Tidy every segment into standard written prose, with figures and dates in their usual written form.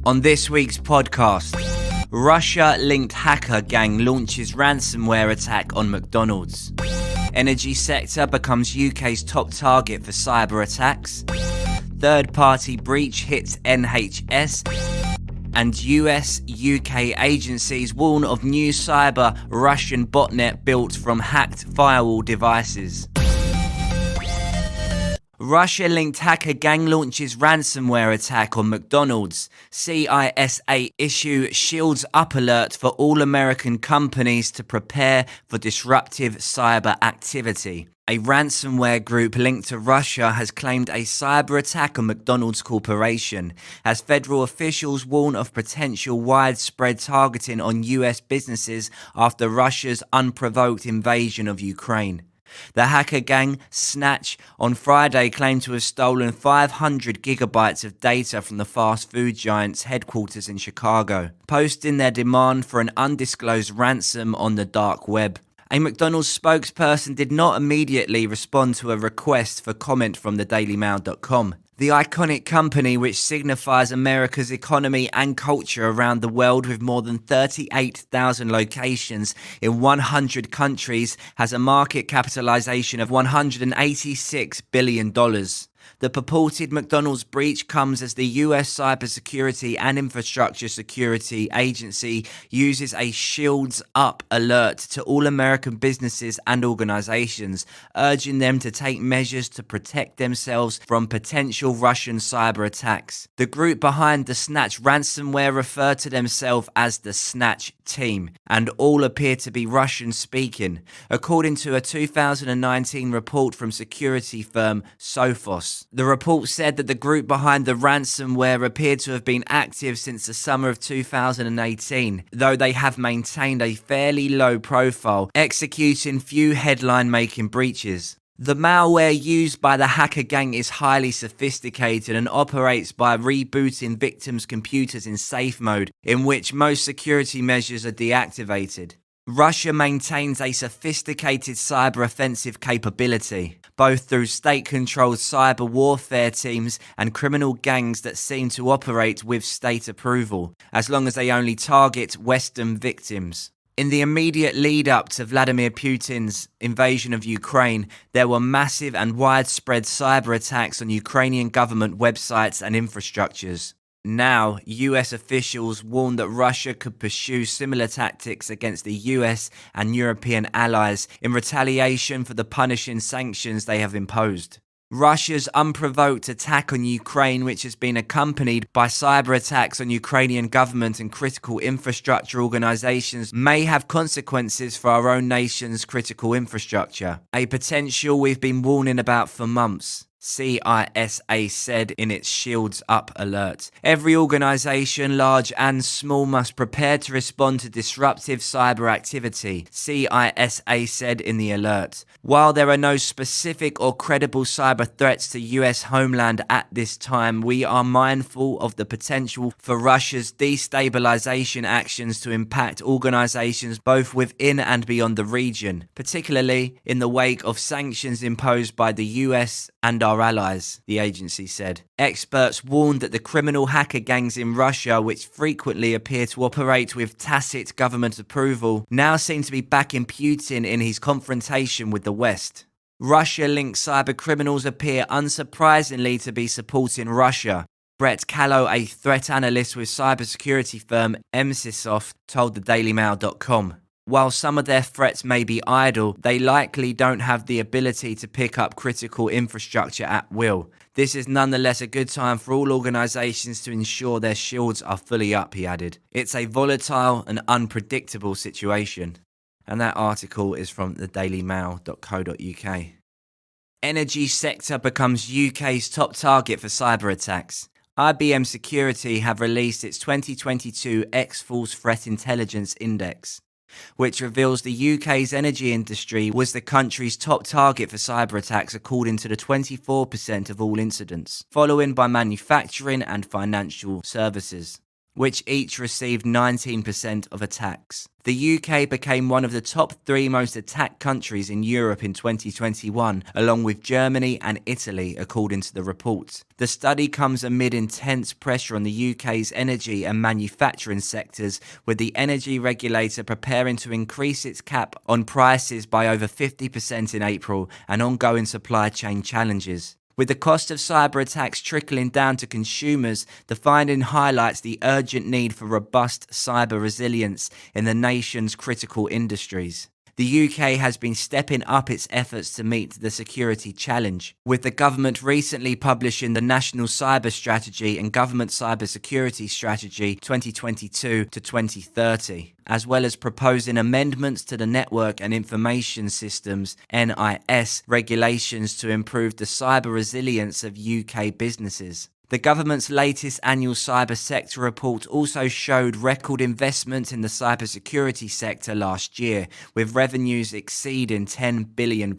On this week's podcast, Russia-linked hacker gang launches ransomware attack on McDonald's. Energy sector becomes UK's top target for cyber attacks. Third-party breach hits NHS. And US-UK agencies warn of new cyber Russian botnet built from hacked firewall devices. Russia-linked hacker gang launches ransomware attack on McDonald's. CISA issue shields up alert for all American companies to prepare for disruptive cyber activity. A ransomware group linked to Russia has claimed a cyber attack on McDonald's Corporation, as federal officials warn of potential widespread targeting on US businesses after Russia's unprovoked invasion of Ukraine. The hacker gang, Snatch, on Friday claimed to have stolen 500 gigabytes of data from the fast food giant's headquarters in Chicago, posting their demand for an undisclosed ransom on the dark web. A McDonald's spokesperson did not immediately respond to a request for comment from thedailymail.com. The iconic company, which signifies America's economy and culture around the world with more than 38,000 locations in 100 countries, has a market capitalization of $186 billion. The purported McDonald's breach comes as the US Cybersecurity and Infrastructure Security Agency uses a Shields Up alert to all American businesses and organizations, urging them to take measures to protect themselves from potential Russian cyber attacks. The group behind the Snatch ransomware refer to themselves as the Snatch Team, and all appear to be Russian-speaking, according to a 2019 report from security firm Sophos. The report said that the group behind the ransomware appeared to have been active since the summer of 2018, though they have maintained a fairly low profile, executing few headline-making breaches. The malware used by the hacker gang is highly sophisticated and operates by rebooting victims' computers in safe mode, in which most security measures are deactivated. Russia maintains a sophisticated cyber offensive capability, both through state-controlled cyber warfare teams and criminal gangs that seem to operate with state approval, as long as they only target Western victims. In the immediate lead-up to Vladimir Putin's invasion of Ukraine, there were massive and widespread cyber attacks on Ukrainian government websites and infrastructures. Now, US officials warn that Russia could pursue similar tactics against the US and European allies in retaliation for the punishing sanctions they have imposed. Russia's unprovoked attack on Ukraine, which has been accompanied by cyber attacks on Ukrainian government and critical infrastructure organizations, may have consequences for our own nation's critical infrastructure, a potential we've been warning about for months. CISA said in its Shields Up alert. Every organization, large and small, must prepare to respond to disruptive cyber activity, CISA said in the alert. While there are no specific or credible cyber threats to US homeland at this time, we are mindful of the potential for Russia's destabilization actions to impact organizations both within and beyond the region, particularly in the wake of sanctions imposed by the US and our allies, the agency said. Experts warned that the criminal hacker gangs in Russia, which frequently appear to operate with tacit government approval, now seem to be backing Putin in his confrontation with the West. Russia-linked cyber criminals appear unsurprisingly to be supporting Russia. Brett Callow, a threat analyst with cybersecurity firm Emsisoft, told thedailymail.com. While some of their threats may be idle, they likely don't have the ability to pick up critical infrastructure at will. This is nonetheless a good time for all organizations to ensure their shields are fully up, he added. It's a volatile and unpredictable situation. And that article is from thedailymail.co.uk. Energy sector becomes UK's top target for cyber attacks. IBM Security have released its 2022 X-Force Threat Intelligence Index, which reveals the UK's energy industry was the country's top target for cyber attacks according to the 24% of all incidents, following by manufacturing and financial services. which each received 19% of attacks. The UK became one of the top 3 most attacked countries in Europe in 2021, along with Germany and Italy, according to the report. The study comes amid intense pressure on the UK's energy and manufacturing sectors, with the energy regulator preparing to increase its cap on prices by over 50% in April and ongoing supply chain challenges. With the cost of cyber attacks trickling down to consumers, the finding highlights the urgent need for robust cyber resilience in the nation's critical industries. The UK has been stepping up its efforts to meet the security challenge, with the government recently publishing the National Cyber Strategy and Government Cyber Security Strategy 2022 to 2030, as well as proposing amendments to the Network and Information Systems (NIS) regulations to improve the cyber resilience of UK businesses. The government's latest annual cyber sector report also showed record investment in the cybersecurity sector last year, with revenues exceeding £10 billion.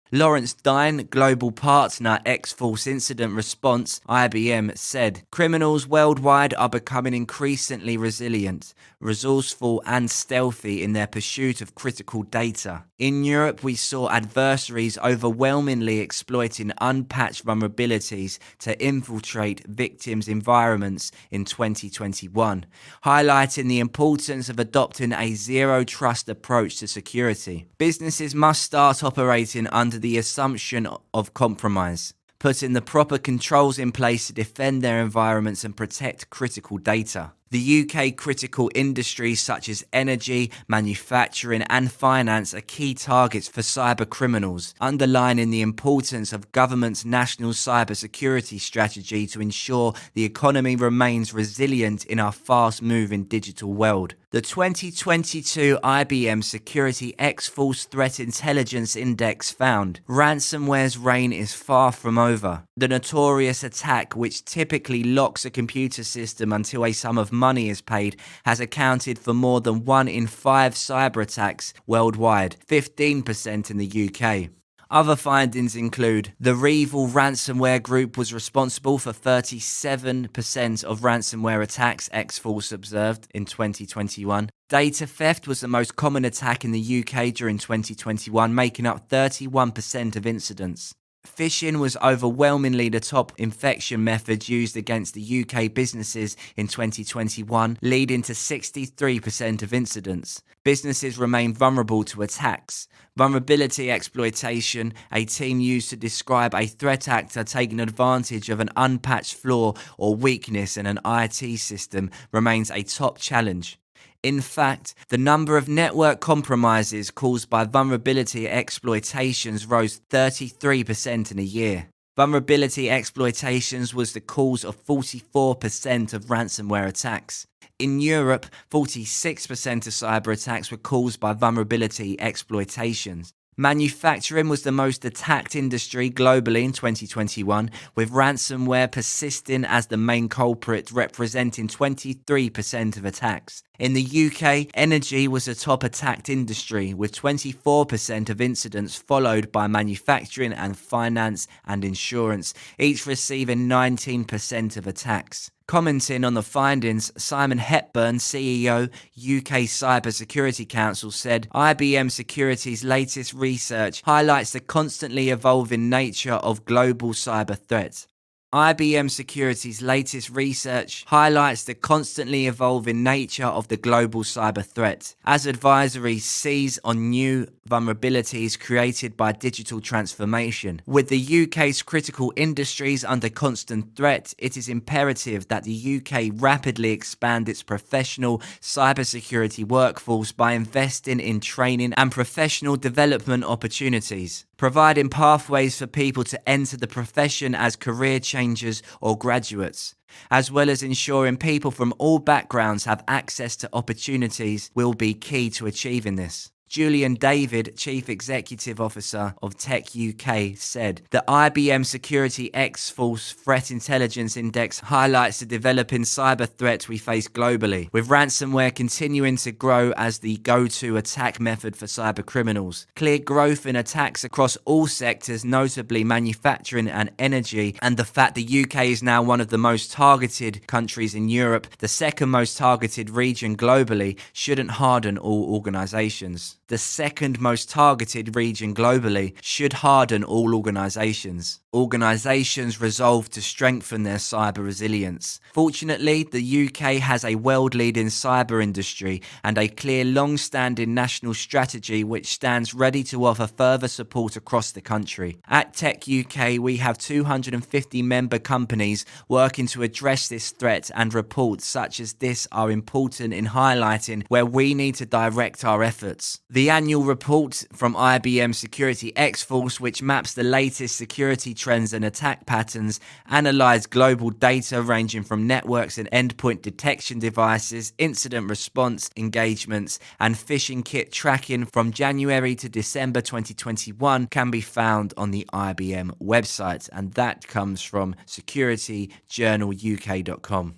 Lawrence Dine, global partner, X-Force Incident Response, IBM, said, "Criminals worldwide are becoming increasingly resilient, resourceful and stealthy in their pursuit of critical data. In Europe, we saw adversaries overwhelmingly exploiting unpatched vulnerabilities to infiltrate victims' environments in 2021, highlighting the importance of adopting a zero-trust approach to security. Businesses must start operating under the assumption of compromise, putting the proper controls in place to defend their environments and protect critical data." The UK critical industries such as energy, manufacturing and finance are key targets for cyber criminals, underlining the importance of government's national cybersecurity strategy to ensure the economy remains resilient in our fast-moving digital world. The 2022 IBM Security X-Force Threat Intelligence Index found ransomware's reign is far from over. The notorious attack, which typically locks a computer system until a sum of money is paid, has accounted for more than 1 in 5 cyber attacks worldwide, 15% in the UK. Other findings include the Revil ransomware group was responsible for 37% of ransomware attacks, X-Force observed in 2021. Data theft was the most common attack in the UK during 2021, making up 31% of incidents. Phishing was overwhelmingly the top infection method used against the UK businesses in 2021, leading to 63% of incidents. Businesses remain vulnerable to attacks. Vulnerability exploitation, a term used to describe a threat actor taking advantage of an unpatched flaw or weakness in an IT system, remains a top challenge. In fact, the number of network compromises caused by vulnerability exploitations rose 33% in a year. Vulnerability exploitations was the cause of 44% of ransomware attacks. In Europe, 46% of cyber attacks were caused by vulnerability exploitations. Manufacturing was the most attacked industry globally in 2021, with ransomware persisting as the main culprit, representing 23% of attacks. In the UK, energy was the top attacked industry, with 24% of incidents, followed by manufacturing and finance and insurance, each receiving 19% of attacks. Commenting on the findings, Simon Hepburn, CEO, UK Cyber Security Council, said, "IBM Security's latest research highlights the constantly evolving nature of global cyber threats." IBM Security's latest research highlights the constantly evolving nature of the global cyber threat, as advisory seize on new vulnerabilities created by digital transformation. With the UK's critical industries under constant threat, it is imperative that the UK rapidly expand its professional cybersecurity workforce by investing in training and professional development opportunities, providing pathways for people to enter the profession as career changers or graduates, as well as ensuring people from all backgrounds have access to opportunities will be key to achieving this. Julian David, Chief Executive Officer of Tech UK, said, "The IBM Security X-Force Threat Intelligence Index highlights the developing cyber threat we face globally, with ransomware continuing to grow as the go-to attack method for cyber criminals. Clear growth in attacks across all sectors, notably manufacturing and energy, and the fact the UK is now one of the most targeted countries in Europe, the second most targeted region globally, shouldn't harden all organizations." The second most targeted region globally should harden all organizations. Organizations resolve to strengthen their cyber resilience. Fortunately, the UK has a world-leading cyber industry and a clear long-standing national strategy which stands ready to offer further support across the country. At Tech UK, we have 250 member companies working to address this threat, and reports such as this are important in highlighting where we need to direct our efforts. The annual report from IBM Security X-Force, which maps the latest security trends and attack patterns, analyze global data ranging from networks and endpoint detection devices, incident response engagements, and phishing kit tracking from January to December 2021, can be found on the IBM website, and that comes from securityjournaluk.com.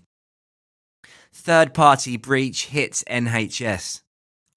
Third-party breach hits NHS.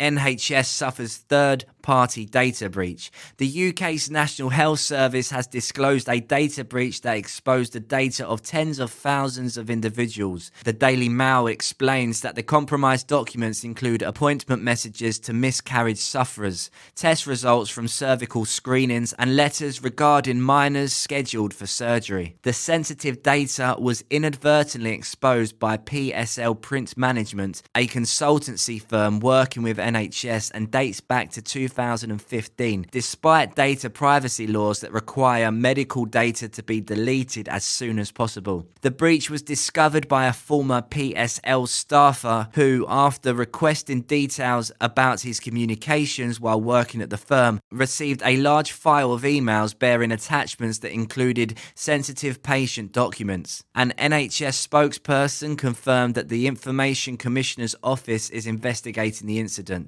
NHS suffers third-party data breach. The UK's National Health Service has disclosed a data breach that exposed the data of tens of thousands of individuals. The Daily Mail explains that the compromised documents include appointment messages to miscarriage sufferers, test results from cervical screenings, and letters regarding minors scheduled for surgery. The sensitive data was inadvertently exposed by PSL Print Management, a consultancy firm working with NHS, and dates back to 2015, despite data privacy laws that require medical data to be deleted as soon as possible. The breach was discovered by a former PSL staffer who, after requesting details about his communications while working at the firm, received a large file of emails bearing attachments that included sensitive patient documents. An NHS spokesperson confirmed that the Information Commissioner's Office is investigating the incident.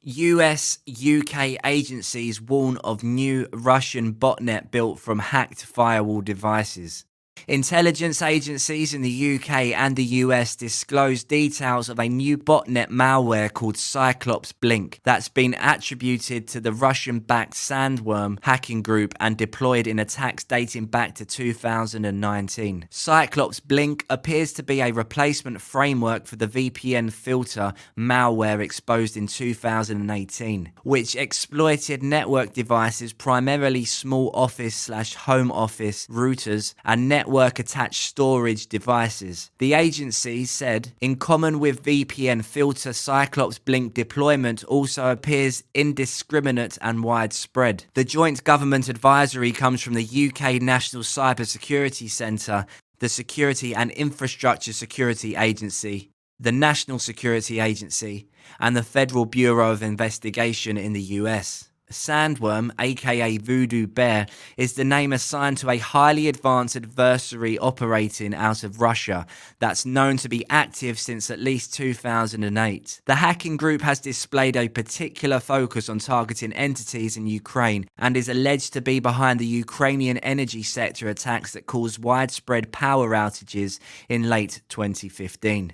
US-UK agencies warn of new Russian botnet built from hacked firewall devices. Intelligence agencies in the UK and the US disclosed details of a new botnet malware called Cyclops Blink that's been attributed to the Russian-backed Sandworm hacking group and deployed in attacks dating back to 2019. Cyclops Blink appears to be a replacement framework for the VPN filter malware exposed in 2018, which exploited network devices, primarily small office/home office routers and network attached storage devices. The agency said, in common with VPN filter, Cyclops Blink deployment also appears indiscriminate and widespread. The joint government advisory comes from the UK National Cyber Security Centre, the Security and Infrastructure Security Agency, the National Security Agency, and the Federal Bureau of Investigation in the US. Sandworm, aka Voodoo Bear, is the name assigned to a highly advanced adversary operating out of Russia that's known to be active since at least 2008. The hacking group has displayed a particular focus on targeting entities in Ukraine and is alleged to be behind the Ukrainian energy sector attacks that caused widespread power outages in late 2015.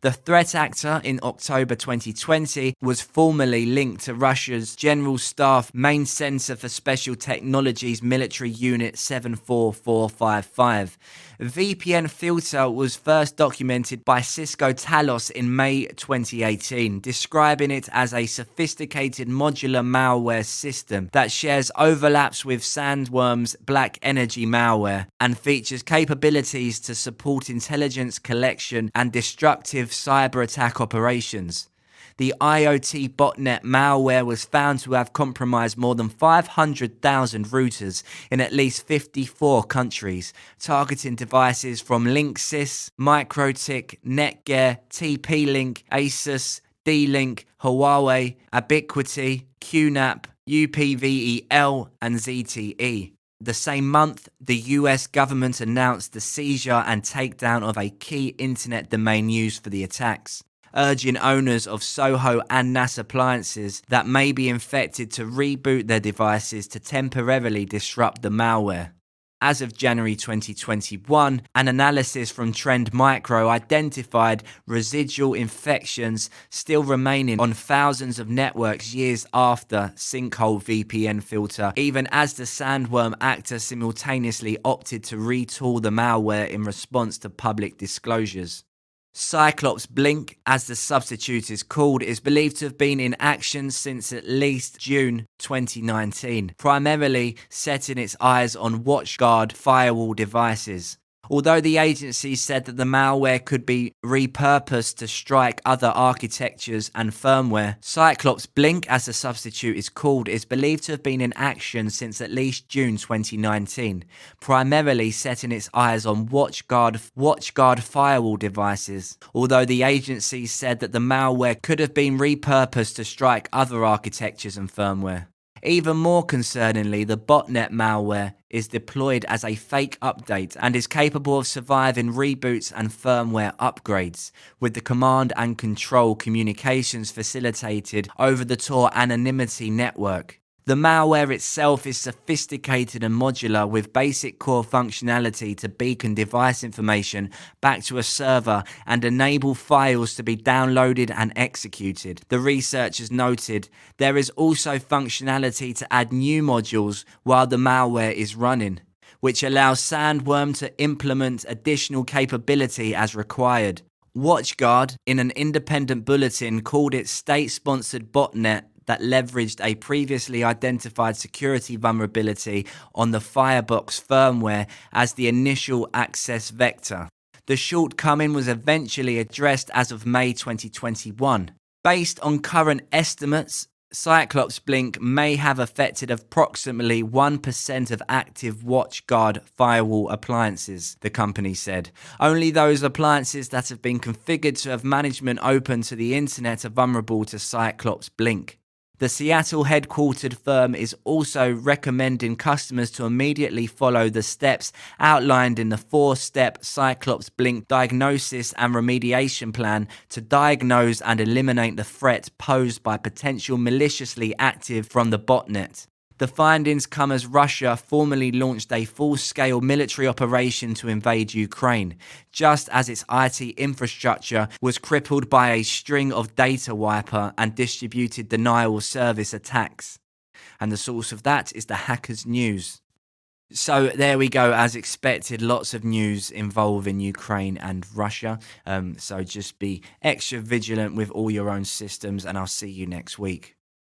The threat actor in October 2020 was formerly linked to Russia's General Staff Main Center for Special Technologies Military Unit 74455. VPN filter was first documented by Cisco Talos in May 2018, describing it as a sophisticated modular malware system that shares overlaps with Sandworm's Black Energy malware and features capabilities to support intelligence collection and destructive cyber attack operations. The IoT botnet malware was found to have compromised more than 500,000 routers in at least 54 countries, targeting devices from Linksys, MikroTik, Netgear, TP-Link, Asus, D-Link, Huawei, Ubiquiti, QNAP, UPVEL, and ZTE. The same month, the US government announced the seizure and takedown of a key internet domain used for the attacks. urging owners of Soho and NAS appliances that may be infected to reboot their devices to temporarily disrupt the malware. As of January 2021, an analysis from Trend Micro identified residual infections still remaining on thousands of networks years after Sinkhole VPN filter, even as the sandworm actor simultaneously opted to retool the malware in response to public disclosures. Cyclops Blink, as the substitute is called, is believed to have been in action since at least June 2019, primarily setting its eyes on WatchGuard firewall devices. Although the agency said that the malware could be repurposed to strike other architectures and firmware, Cyclops Blink, as the substitute is called, is believed to have been in action since at least June 2019, primarily setting its eyes on WatchGuard firewall devices. Although the agency said that the malware could have been repurposed to strike other architectures and firmware. Even more concerningly, the Botnet malware is deployed as a fake update and is capable of surviving reboots and firmware upgrades, with the command and control communications facilitated over the Tor anonymity network. The malware itself is sophisticated and modular, with basic core functionality to beacon device information back to a server and enable files to be downloaded and executed. The researchers noted there is also functionality to add new modules while the malware is running, which allows Sandworm to implement additional capability as required. WatchGuard, in an independent bulletin, called it state-sponsored botnet that leveraged a previously identified security vulnerability on the Firebox firmware as the initial access vector. The shortcoming was eventually addressed as of May 2021. Based on current estimates, Cyclops Blink may have affected approximately 1% of active WatchGuard firewall appliances, the company said. Only those appliances that have been configured to have management open to the internet are vulnerable to Cyclops Blink. The Seattle headquartered firm is also recommending customers to immediately follow the steps outlined in the 4-step Cyclops Blink diagnosis and remediation plan to diagnose and eliminate the threat posed by potential maliciously active from the botnet. The findings come as Russia formally launched a full-scale military operation to invade Ukraine, just as its IT infrastructure was crippled by a string of data wiper and distributed denial of service attacks. And the source of that is the Hackers News. So there we go, as expected, lots of news involving Ukraine and Russia. So just be extra vigilant with all your own systems, and I'll see you next week.